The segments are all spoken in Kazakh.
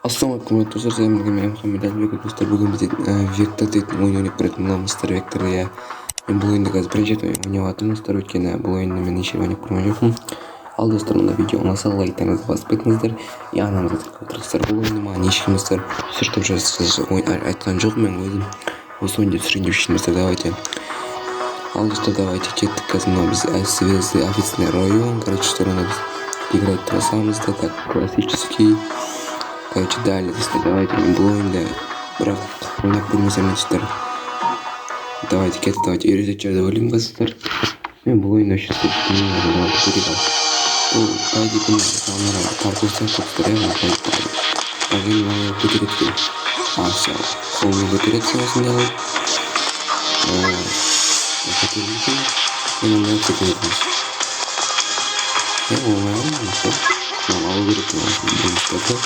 Ассалаумағалейкум достар, мен Мұхаммед Әлібек. Достар, бүгін біз Вектор дейтін ойын ойнап көретін боламыз. Вектор, иә. Мен бұл ойынды қазір бірінші рет ойнап жатырмын достар, өйткені бұл ойынды мен неше ойнап көрген жоқпын. Ал достар, мына видео ұнаса лайктарыңызды басып кетіңіздер. Анамызға тіркеліп отырсыздар. Бұл ойынды маған ешкім достар түсіртіп жазсыз айтқан жоқ, мен өзім осы ойынды түсірейін деп шештім достар. Давайте. Ал достар, давайте кеттік. Қазір мына біз звезды офисный район. Короче, стороны біз играть трассамыз да, так классический. Короче, далее, достар, давайте бұл ойында бірақ ойнап көрмесем достар. Давайте кетті, давайте үйретектерді өлеймін достар. Мен бұл ойында вообще білмеймін, давайте көрейік ал. Бұл қайды күн камера паркурстан көптер, әгін маңы көтереткен. Все, қолмен көтереткен осында ал. Көтермейсің, мен оңай көтеретіңіз. Оңай алым, все. Мен алу кереккен осында білмістері.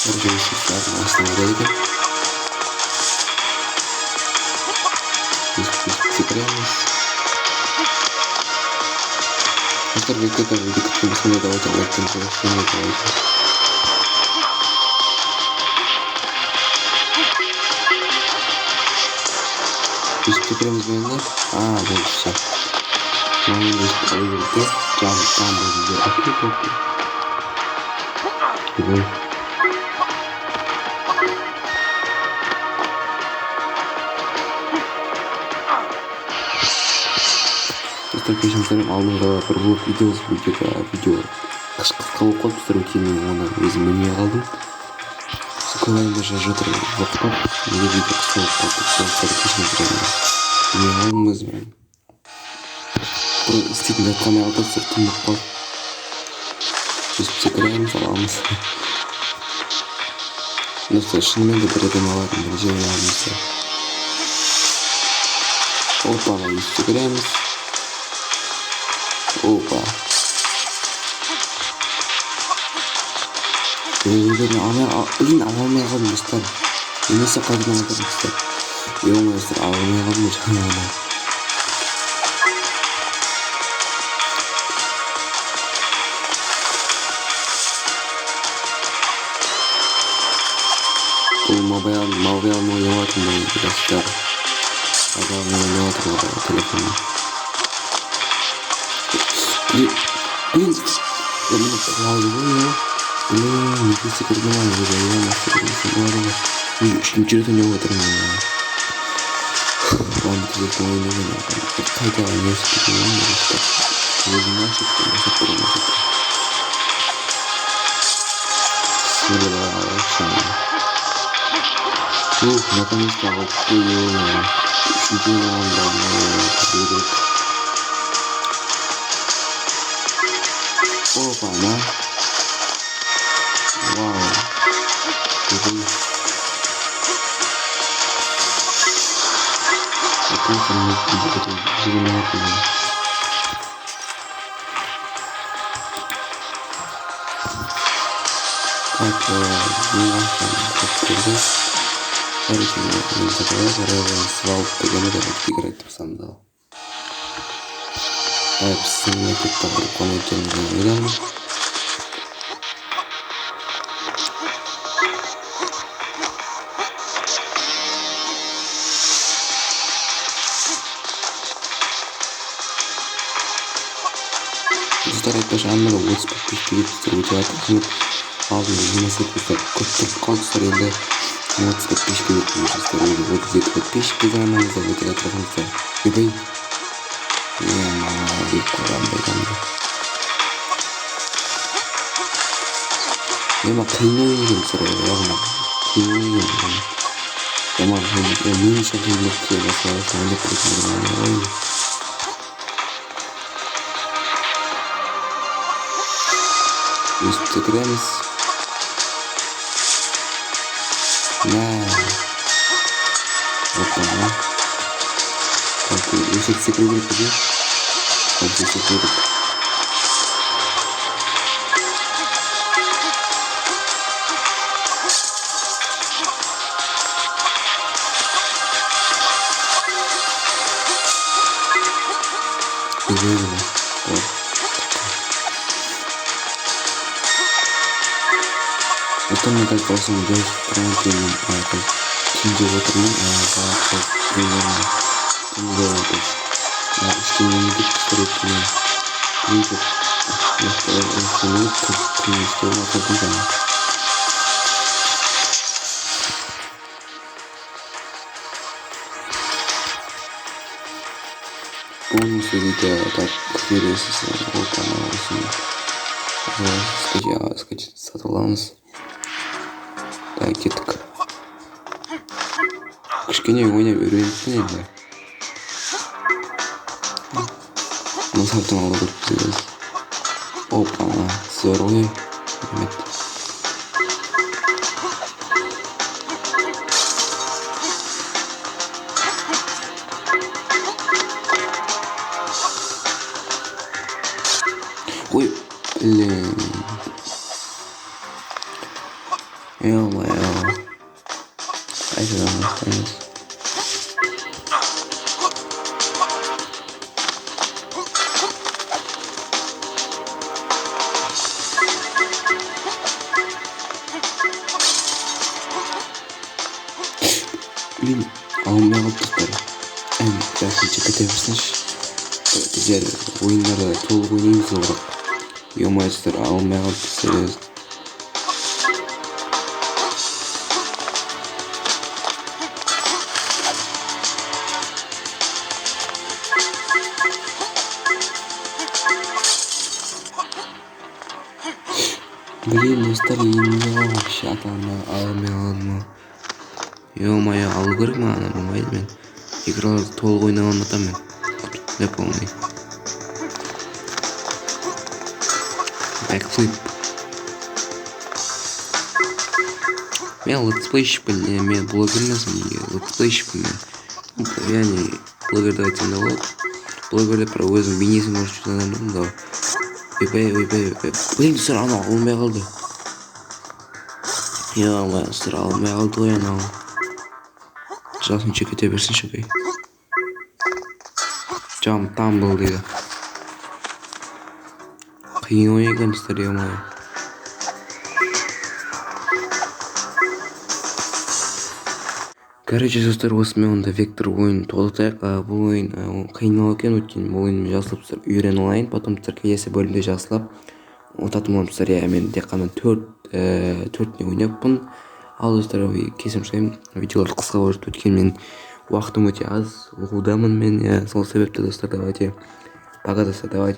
Короче, сестер остановили. Секретность. Мистер Виктор, видите, посмотри, давайте лайкнем, давайте. Секретность войны. Вот все. Мы здесь проверили. Там будет окей. Достар, кешірім алдыңғы бір блог видеосы видео қысқа болып қалып достар, өйткені оны өзім білмей қалдым. Көңілімде жатыр жоқтап, неге видео қысқа болып қалды, достар, кешірім білмей қалдым өзім. Бір істейтін жатқанай алды, достар, тұнып қалды. Өстіп секіреміз, аламыз. Достар, шынымен де бір адам алатын, бір жер аламыз достар. Опа, өстіп секіреміз. Опа. Өздеріне алмай қалдым достар. Немесе қайдан алып достар. Оңай достар, алмай қалдым жаңағыны. Бұл мобайлмен ойнаватырмын бұл достар. Мобайлмен ойнаватырмын телефонмен. Блин, я не правильно. Не секретно ничего не вытерпел. Ладно, телефон не нужен. Какая-то несколько минут, что возьмёшь, что переносит. Наконец-то вот чемпионом давно. Опа, да? Вау. Это не зеленый. Так, свал погоняли играть в сам зал. Обсценные какие-то дополнительные варианты. Стараюсь даже аннага отыз подписчик өте атырсынып алдында 27 қалды сұрайды. 30 подписчик өтіп жүрсіздер. 32 подписчик аннаңызда өте атырсыныздар. Ебай. Бек қоғамда қанды. Ема қиын ойын сұрайды. Яғына қиын ойын. Яман мен үшін қиынлықты басқаласын ойлап кеткен ойын. Өстіп секіреміз. Опа. Өшек секіру керек бізге. Өшек секіру. Güzel. достарыммен қазір осыны жазып тұрмын кейін түнде отырмын сағат примерно түнде ештеңені деп түсіретінін принцип ештеңені күн істеп отырдым жаңа. Полностью видео так бересіз ол канал үшін скачать сатып аламыз. Так, кеттік. Кішкене ойнап үйреніппін енді. Мансаптың алды көріп бізгіз. Опа, зор ғой. Рахмет. Ой, блин. Ё-моё. Қайтадан бастаймыз. Блин, алмай қалыптықтар. Жақынша кете берсінші. Біздер ойындарда толық ойнаймыз бірақ. Ё-моё, алмай қалыпты серьезно. Блин, достар, енді вообще аталмай қалдым. Ё-моё, алу керек ма? Ана болмайды мен. Играларды толық ойнаған атам мен. Не полный. Backflip. Мен летсплейщикпін, мен блогер емеспін, летсплейщикпін мен. Яғни блогер деп айтсам да болады. Блогерде про өзінің бейнесін көрсететін адамдардың да. Ойбай. Блин, достар, анау алмай қалды. Ё-моё, достар, алмай қалды ғой анау. Жасынша кете берсінші бей. Jump tumble дейді. Қиын ойын екен достар, ё-моё. Короче, достар, осымен онда вектор ойын тоқтатайық. Бұл ойын қиынау екен, өйткені бұл ойын жақсылап үйреніп алайын, потом келесі бөлімде жақсылап ұтатын боламыз. Мен тек қана төртіне ойнаппын. Ал достар, кесірім сұраймын, видеоларды қысқа болжып өткен мен уақытым өте аз, оқудамын мен, сол себепті достар, давайте пока достар, давайте.